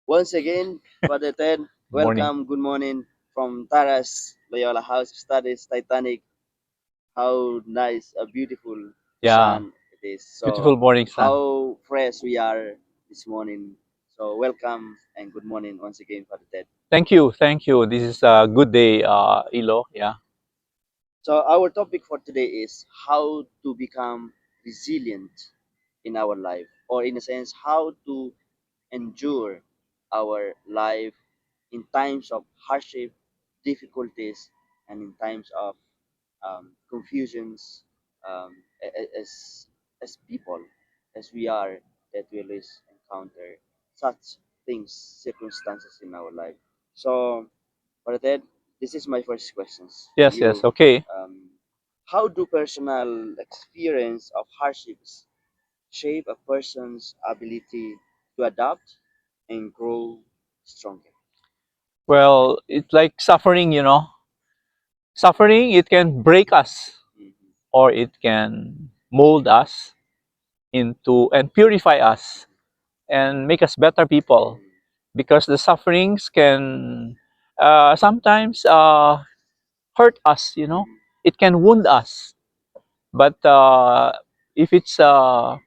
Once again, Father Ted, Morning. welcome, good morning from Taras, Loyola House of Studies, Titanic. How nice, a beautiful Yeah, sun it is. So, beautiful morning sun. how fresh we are this morning. So, welcome and good morning once again, Father Ted. Thank you, thank you. This is a good day, Ilo. Yeah. So, our topic for today is how to become resilient in our life, or in a sense, how to endure our life in times of hardship, difficulties, and in times of confusions, um, as people, as we are, that we always encounter such things, circumstances in our life. So, Brother Ted, this is my first questions to Yes, yes. you. Okay. Um, how do personal experience of hardships shape a person's ability to adapt and grow stronger? Well, it's like suffering, you know. Suffering, it can break us Mhm. or it can mold us into and purify us and make us better people Mhm. because the sufferings can sometimes hurt us, you know. Mhm. It can wound us. But if it's a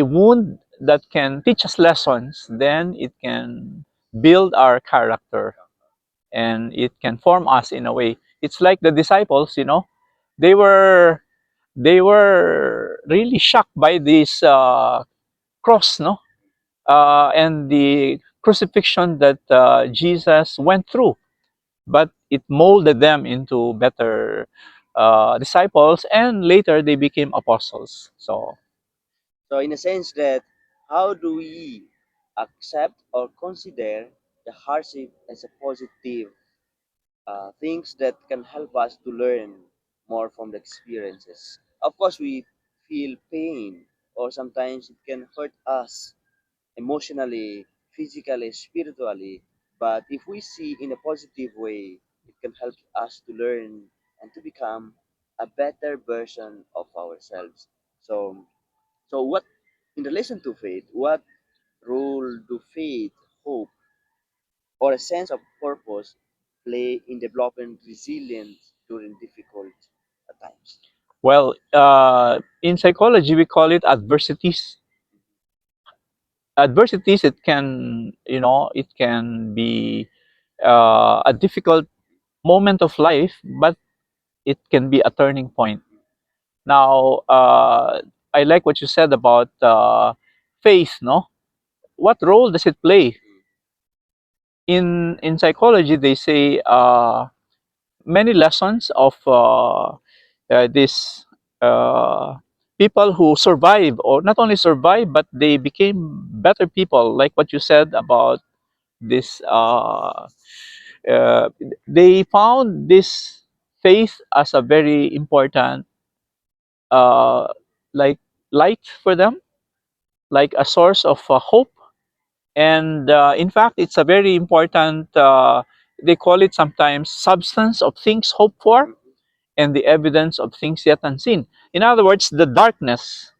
wound that can teach us lessons, then it can build our character and it can form us in a way. It's like the disciples, you know, they were they were really shocked by this cross, no, and the crucifixion that Jesus went through, but it molded them into better disciples, and later they became apostles. So So, in a sense, that how do we accept or consider the hardship as a positive things that can help us to learn more from the experiences? Of course, we feel pain, or sometimes it can hurt us emotionally, physically, spiritually. But if we see in a positive way, it can help us to learn and to become a better version of ourselves. So, what in relation to faith, what role do faith, hope, or a sense of purpose play in developing resilience during difficult times? well, in psychology, we call it adversities. Adversities, it can, you know, it can be a difficult moment of life, but it can be a turning point. Now, I like what you said about faith, no? What role does it play? In psychology, they say many lessons of this people who survive, or not only survive, but they became better people, like what you said about this uh, they found this faith as a very important uh, like light for them, like a source of hope. And in fact, it's a very important they call it sometimes substance of things hoped for Mhm. and the evidence of things yet unseen. In other words, the darkness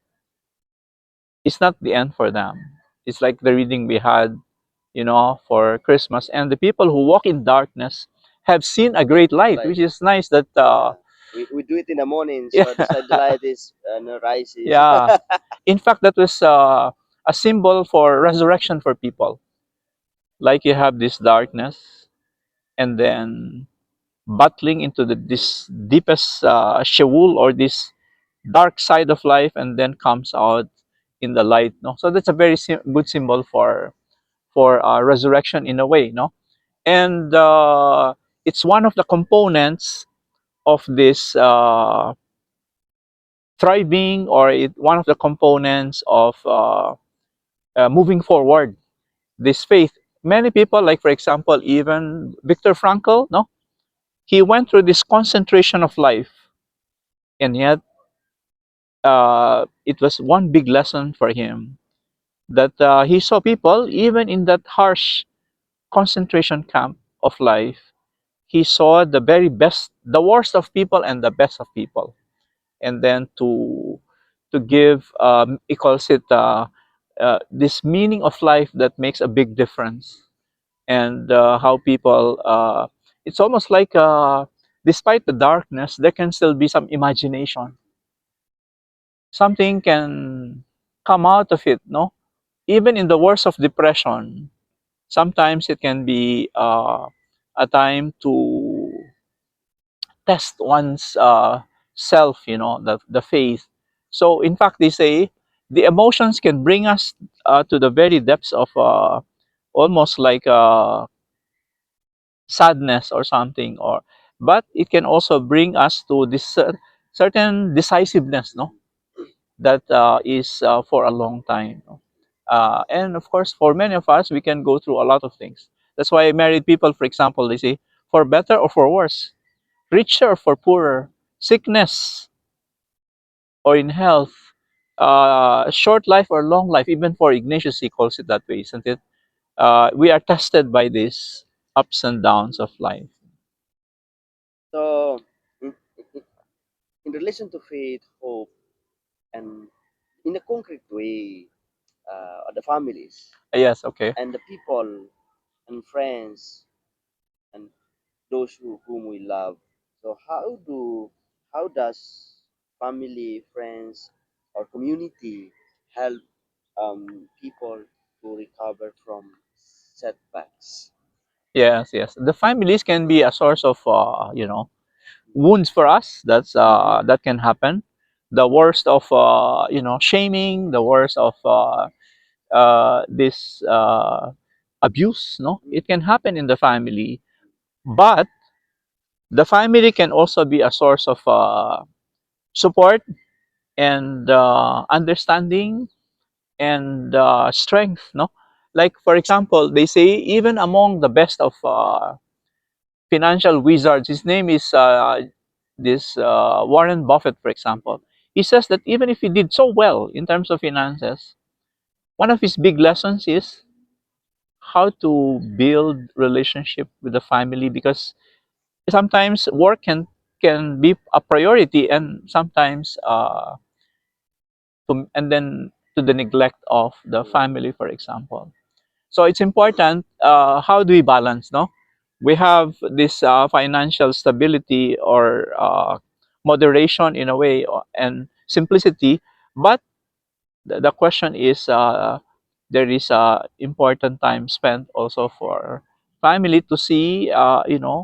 is not the end for them. It's like the reading we had, you know, for Christmas. And the people who walk in darkness have seen a great light, Like, which is nice that, yeah, we do it in the morning, yeah, so the side the light is rises. yeah. In fact, that was a symbol for resurrection for people. Like you have this darkness, and then battling into this deepest Sheol, or this dark side of life, and then comes out in the light. No, so that's a very good symbol for resurrection in a way. No, and it's one of the components of this thriving, or one of the components of moving forward. This faith. Many people, like for example, even Viktor Frankl, no, he went through this concentration of life, and yet it was one big lesson for him that he saw people even in that harsh concentration camp of life. He saw the very best, the worst of people and the best of people, and then to give he calls it this meaning of life that makes a big difference, and how people, it's almost like, despite the darkness, there can still be some imagination. Something can come out of it, no? Even in the worst of depression, sometimes it can be a time to test one's self, the faith. So, in fact, they say the emotions can bring us to the very depths of, almost like, sadness or something, or but it can also bring us to this certain decisiveness, no, that is for a long time, no? And of course, for many of us, we can go through a lot of things. That's why married people, for example, they say, for better or for worse, richer or for poorer, sickness or in health, short life or long life. Even for Ignatius, he calls it that way, isn't it? We are tested by these ups and downs of life. So, in, in in relation to faith, hope, and in a concrete way, the families Yes, okay. and the people and friends and those whom we love. So, how does family, friends, or community help people to recover from setbacks? Yes, yes. The families can be a source of, wounds for us. Mm-hmm. That can happen. The worst of, shaming, the worst of this abuse. No, it can happen in the family, but the family can also be a source of support and understanding and strength. No, like for example, they say even among the best of financial wizards. His name is this Warren Buffett, for example. He says that even if he did so well in terms of finances, one of his big lessons is how to build relationship with the family, because sometimes work can be a priority, and sometimes and then to the neglect of the family, for example. So it's important. How do we balance? No, we have this financial stability or moderation in a way, and simplicity. But the question is, there is important time spent also for family to see, the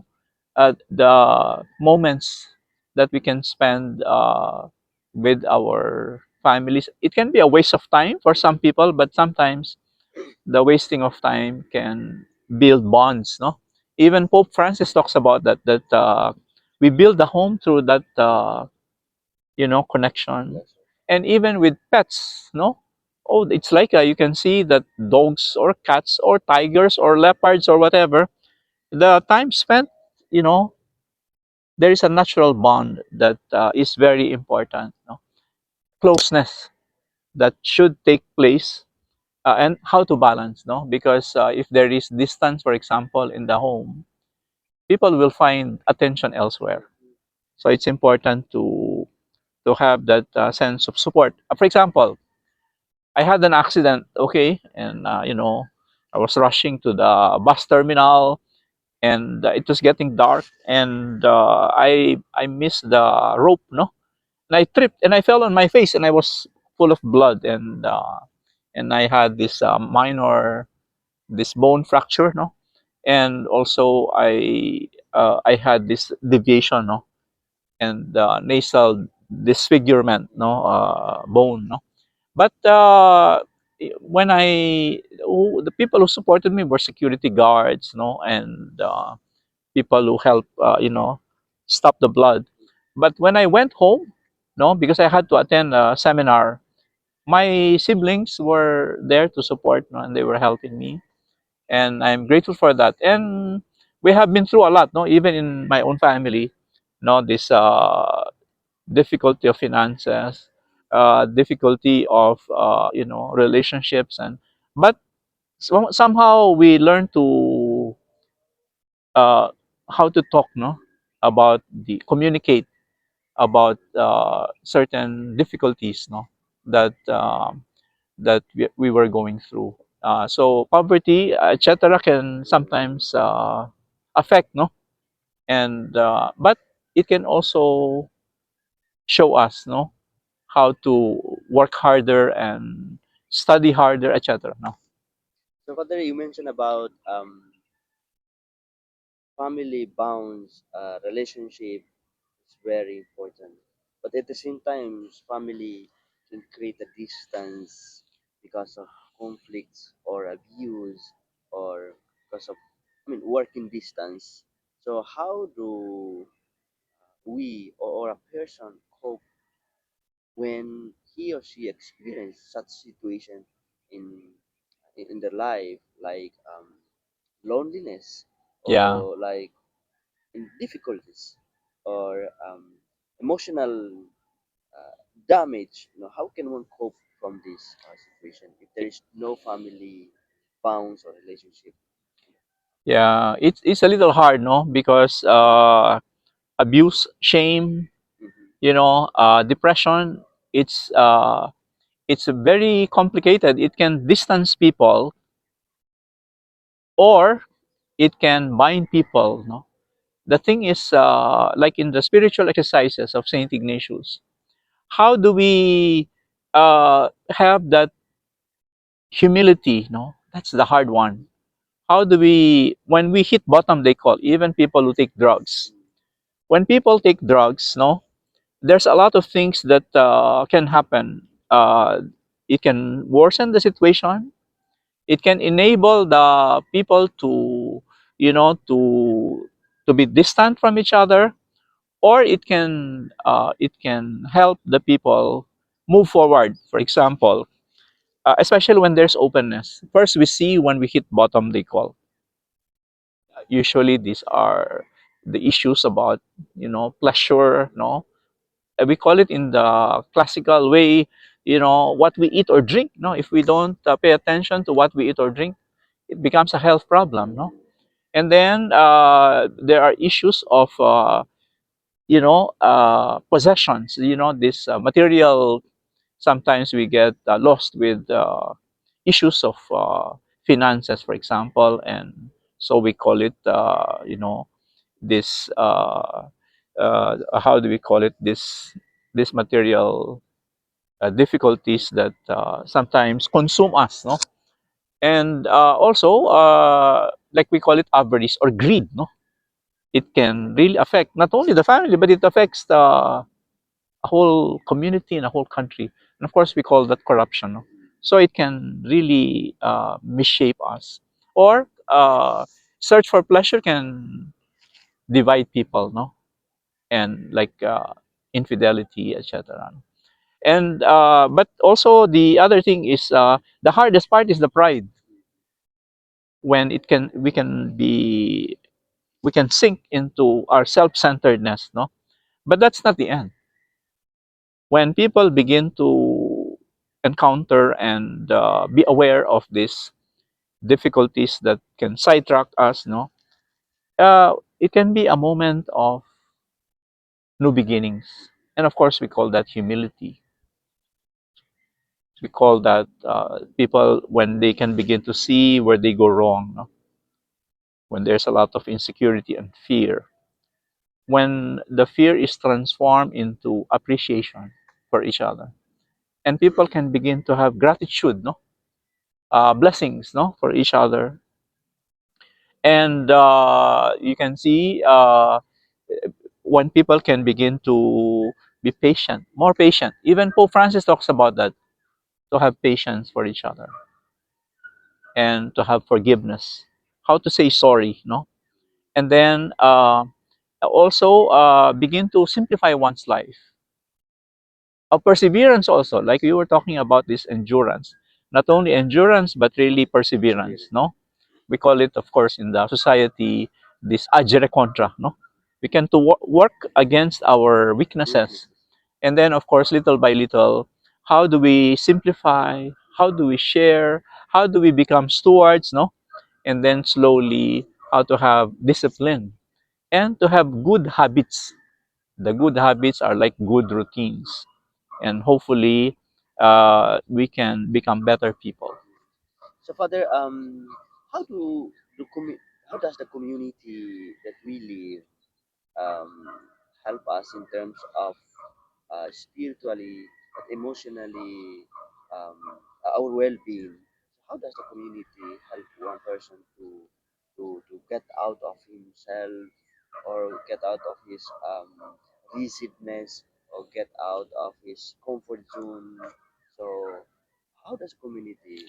moments that we can spend with our families. It can be a waste of time for some people, but sometimes the wasting of time can build bonds, no? Even Pope Francis talks about that we build the home through that, connection. And even with pets, no, oh, it's like, you can see that dogs or cats or tigers or leopards or whatever, the time spent, you know there is a natural bond that is very important, no? Closeness that should take place, and how to balance, no, because if there is distance, for example, in the home, people will find attention elsewhere. So it's important to have that sense of support. For example, I had an accident, okay, and I was rushing to the bus terminal, and it was getting dark, and I missed the rope, no, and I tripped and I fell on my face, and I was full of blood, and I had this minor, this bone fracture, no, and also I had this deviation, no, and nasal disfigurement, no, bone, no. But when the people who supported me were security guards, no, and people who helped, stop the blood. But when I went home, no, because I had to attend a seminar, my siblings were there to support, no, and they were helping me, and I'm grateful for that. And we have been through a lot, no, even in my own family, no, this difficulty of finances, difficulty of relationships, and but somehow we learn to uh, how to talk, no, about the communicate about certain difficulties, no, that that we were going through. So poverty, etc., can sometimes affect, no, and but it can also show us, no, how to work harder and study harder, etc. No. So, Father, you mentioned about family bonds, relationship is very important. But at the same time, family can create a distance because of conflicts or abuse or because of, working distance. So how do we or a person cope when he or she experience such situation in in their life, like loneliness Yeah, or like in difficulties or emotional damage, how can one cope from this situation if there is no family bonds or relationship? yeah. It's a little hard, no, because abuse, shame, Mm-hmm. depression. It's very complicated. It can distance people, or it can bind people. No, the thing is, like in the spiritual exercises of Saint Ignatius, how do we have that humility? No, that's the hard one. How do we, when we hit bottom, they call even people who take drugs. When people take drugs, no, there's a lot of things that can happen. It can worsen the situation. It can enable the people to, you know, to be distant from each other, or it can help the people move forward. For example, especially when there's openness. First, we see when we hit bottom, they call. Usually, these are the issues about, pleasure. No, we call it in the classical way, what we eat or drink. No, if we don't pay attention to what we eat or drink, it becomes a health problem. No, and then there are issues of possessions. This material. Sometimes we get lost with issues of finances, for example, and so we call it this how do we call it, this material difficulties that sometimes consume us, no, and also like we call it avarice or greed, no. It can really affect not only the family, but it affects the a whole community and a whole country. And of course, we call that corruption. No? So it can really misshape us. Or search for pleasure can divide people, no? And like infidelity, etc. And but also the other thing is the hardest part is the pride, when it can we can sink into our self-centeredness, no. But that's not the end. When people begin to encounter and be aware of these difficulties that can sidetrack us, no, it can be a moment of new beginnings. And of course, we call that humility. We call that people when they can begin to see where they go wrong, no? When there's a lot of insecurity and fear. When the fear is transformed into appreciation for each other. And people can begin to have gratitude, no? Blessings, no, for each other. And you can see when people can begin to be patient, more patient. Even Pope Francis talks about that, to have patience for each other and to have forgiveness, how to say sorry, no, and then also begin to simplify one's life. A perseverance also, like we were talking about, this endurance, not only endurance but really perseverance, no. We call it, of course, in the society, this agere contra, no. We can to work against our weaknesses, and then of course, little by little, how do we simplify, how do we share, how do we become stewards, no, and then slowly how to have discipline and to have good habits. The good habits are like good routines, and hopefully we can become better people. So, Father, how how does the community that we live um, help us in terms of spiritually, but emotionally, um, our well-being? How does the community help one person to get out of himself or get out of his rigidness or get out of his comfort zone? So, how does community?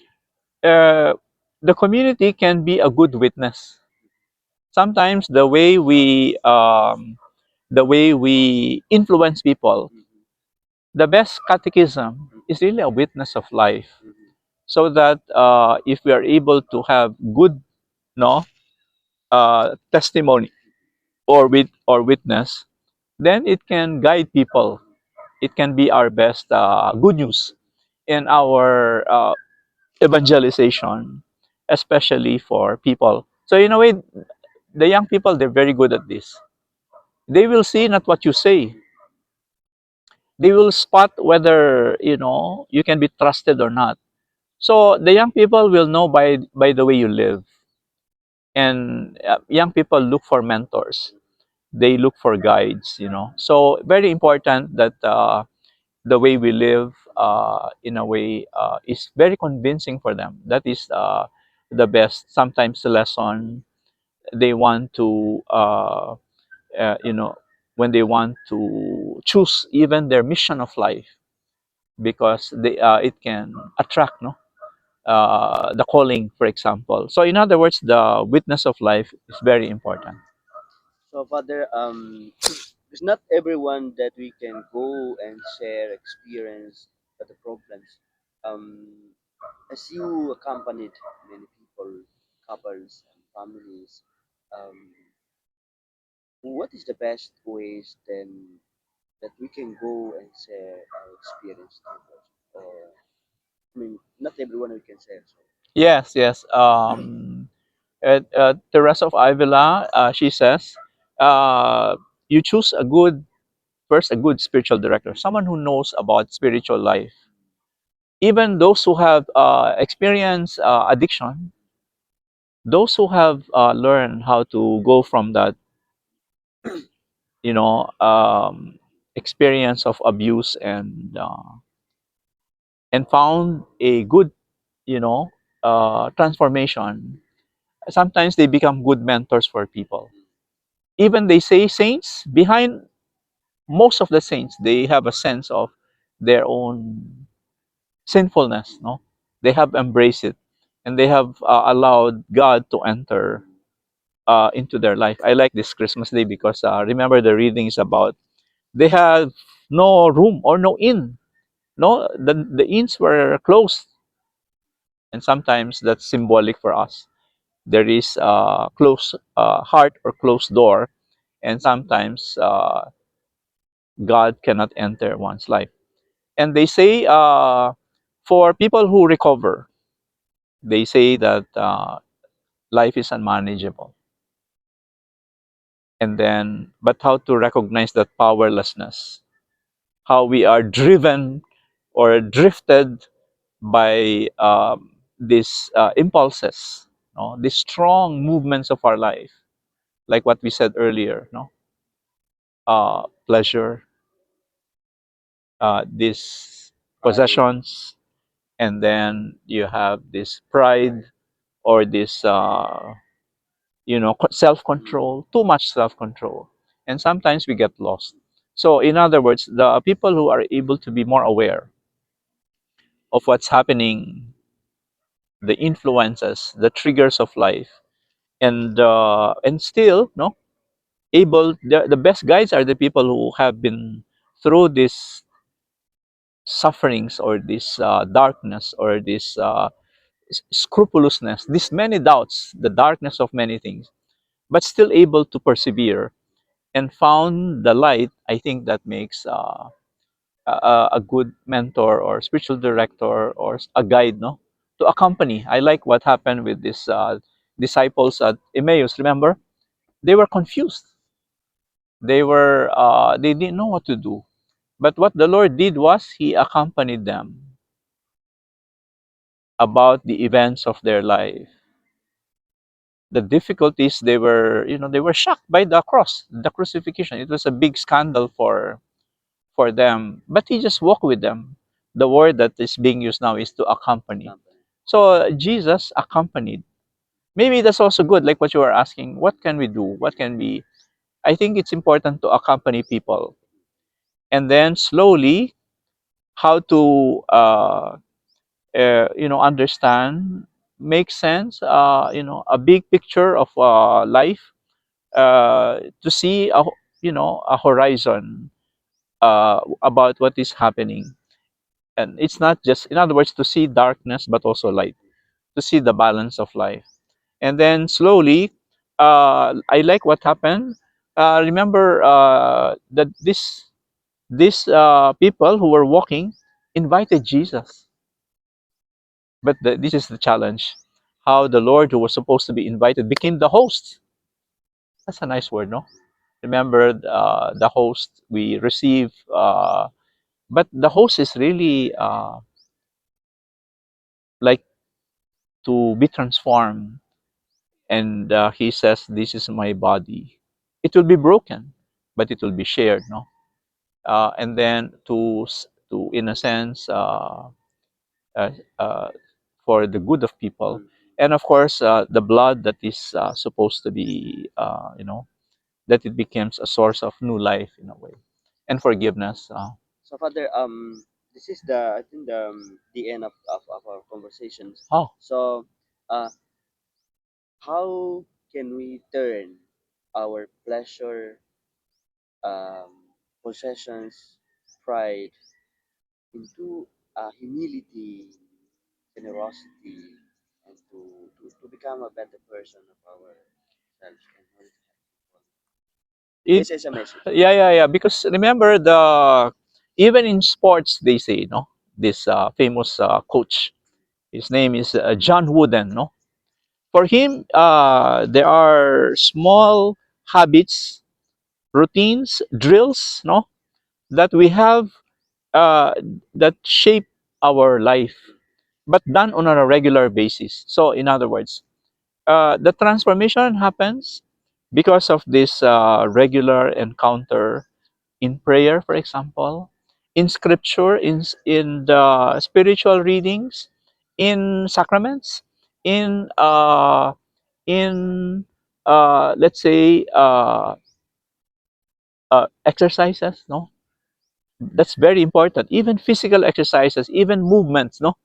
uh, the community can be a good witness. Sometimes the way we influence people, Mhm, the best catechism is really a witness of life. mhm, So that if we are able to have good no testimony or witness, then it can guide people. It can be our best good news in our evangelization, especially for people. So in a way, the young people, they're very good at this. They will see not what you say. They will spot whether you can be trusted or not. So the young people will know by the way you live. And young people look for mentors. They look for guides. So very important that the way we live in a way is very convincing for them. That is the best sometimes the lesson they want to uh, you know when they want to choose even their mission of life, because it can attract the calling, for example. So in other words, the witness of life is very important. So, Father, it's not everyone that we can go and share experience of the problems. Um, as you accompanied many people, couples, and families, um, what is the best ways then that we can go and share our experience to others? Or, I mean, not everyone we can share. So. Yes, yes. Teresa of Avila, she says, you choose a good spiritual director, someone who knows about spiritual life. Even those who have experienced addiction, those who have learned how to go from that, you know, um, experience of abuse and found a good, you know, transformation. Sometimes they become good mentors for people. Even they say saints, behind most of the saints, they have a sense of their own sinfulness. No, they have embraced it, and they have allowed God to enter into their life. I like this Christmas Day because remember the readings about they have no room or no inn. No, the inns were closed, and sometimes that's symbolic for us. There is a closed heart or closed door, and sometimes God cannot enter one's life. And they say for people who recover, they say that life is unmanageable. And then, but how to recognize that powerlessness, how we are driven or drifted by these impulses, no? These strong movements of our life, like what we said earlier, no? Pleasure, these Pride. possessions, and then you have this pride or this self-control, too much self-control, and sometimes we get lost. So in other words, the people who are able to be more aware of what's happening, the influences, the triggers of life, and still no able, the best guides are the people who have been through these sufferings or this darkness or this scrupulousness, these many doubts, the darkness of many things, but still able to persevere and found the light. I think that makes a good mentor or spiritual director or a guide, no, to accompany. I like what happened with these disciples at Emmaus. Remember, they were confused. They didn't know what to do. But what the Lord did was He accompanied them. about the events of their life, the difficulties. They were, they were shocked by the cross, the crucifixion. It was a big scandal for them, but he just walked with them. The word that is being used now is to accompany. Company. So Jesus accompanied. Maybe that's also good, like what you were asking. What can we do? What can we? I think it's important to accompany people, and then slowly how to understand, make sense. A big picture of life, to see a horizon about what is happening. And it's not just, in other words, to see darkness but also light, to see the balance of life. And then slowly, I like what happened. Remember that these people who were walking invited Jesus. But this is the challenge: how the Lord, who was supposed to be invited, became the host. That's a nice word, no? Remember, the host we receive, but the host is really like to be transformed. And he says, "This is my body. It will be broken, but it will be shared." No, and then to, in a sense, uh, uh, for the good of people. And of course, the blood that is supposed to be, that it becomes a source of new life in a way, and forgiveness. So Father, this is the, I think, the end of our conversations. Oh, So uh, how can we turn our pleasure, um, possessions, pride into humility, generosity, and to become a better person of ourselves and how to help people? it This is a message. yeah. Because remember, even in sports they say, no, this famous coach. His name is John Wooden. No, for him, there are small habits, routines, drills, no, that we have, uh, that shape our life, but done on a regular basis. So, in other words, the transformation happens because of this regular encounter in prayer, for example, in scripture, in the spiritual readings, in sacraments, in in let's say exercises. No, that's very important. Even physical exercises, even movements, no,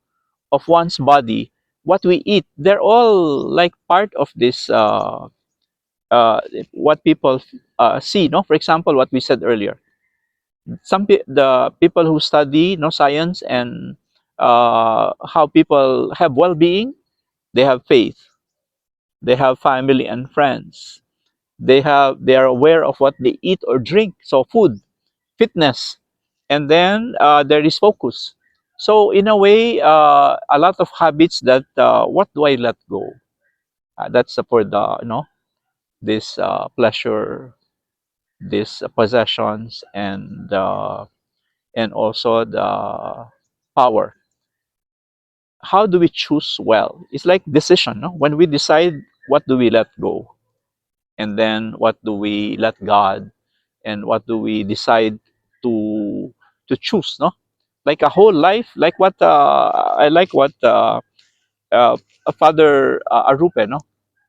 of one's body, what we eat, they're all like part of this. Uh, what people see, no. For example, what we said earlier, the people who study, no, science, and how people have well-being, they have faith, they have family and friends, they are aware of what they eat or drink, so food, fitness, and then there is focus. So in a way, a lot of habits that, what do I let go? That's for the, this pleasure, these possessions, and also the power. How do we choose well? It's like decision, no? When we decide, what do we let go, and then what do we let God, and what do we decide to choose, no? Like a whole life, like what I like what uh, Father Arupe, no?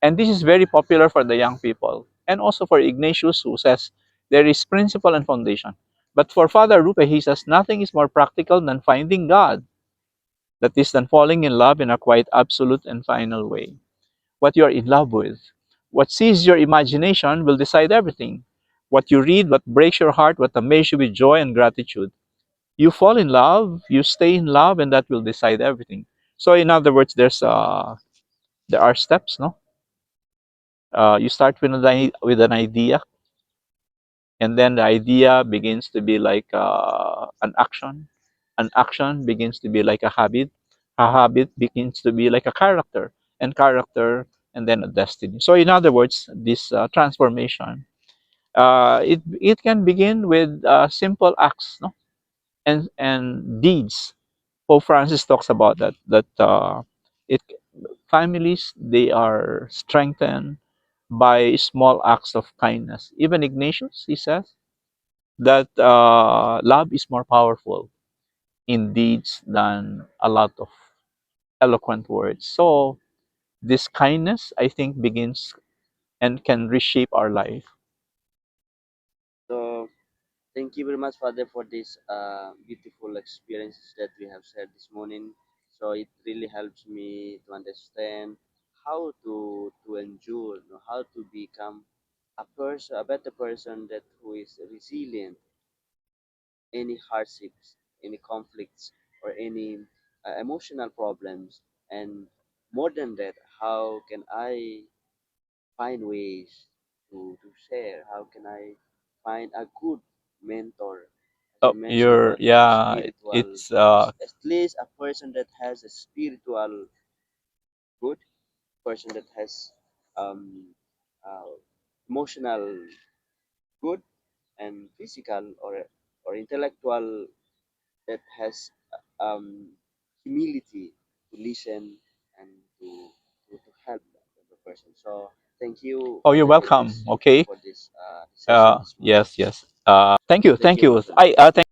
And this is very popular for the young people, and also for Ignatius, who says there is principle and foundation. But for Father Arupe, he says nothing is more practical than finding God, that is, than falling in love in a quite absolute and final way. What you are in love with, what sees your imagination, will decide everything. What you read, what breaks your heart, what amazes you with joy and gratitude. You fall in love, you stay in love, and that will decide everything. So, in other words, there are steps, no? You start with an idea, and then the idea begins to be like an action. An action begins to be like a habit. A habit begins to be like a character, and character, and then a destiny. So, in other words, this transformation, it can begin with simple acts, no, and deeds. Pope Francis talks about that. it families, they are strengthened by small acts of kindness. Even Ignatius, he says that love is more powerful in deeds than a lot of eloquent words. So this kindness, I think, begins and can reshape our life. So thank you very much, Father, for this beautiful experiences that we have shared this morning. So it really helps me to understand how to endure, you know, how to become a person, a better person that who is resilient any hardships, any conflicts, or any emotional problems, and more than that, how can I find ways to share? How can I find a good mentor? As Oh, you mentioned you're about the yeah. spiritual, It's at least a person that has a spiritual good, person that has um, uh, emotional good, and physical or intellectual that has humility to listen and to help the person. So thank you, oh, you're Father, welcome. Okay. for this session this morning. Yes, yes. So Thank thank you. you Thank very you. much. Thank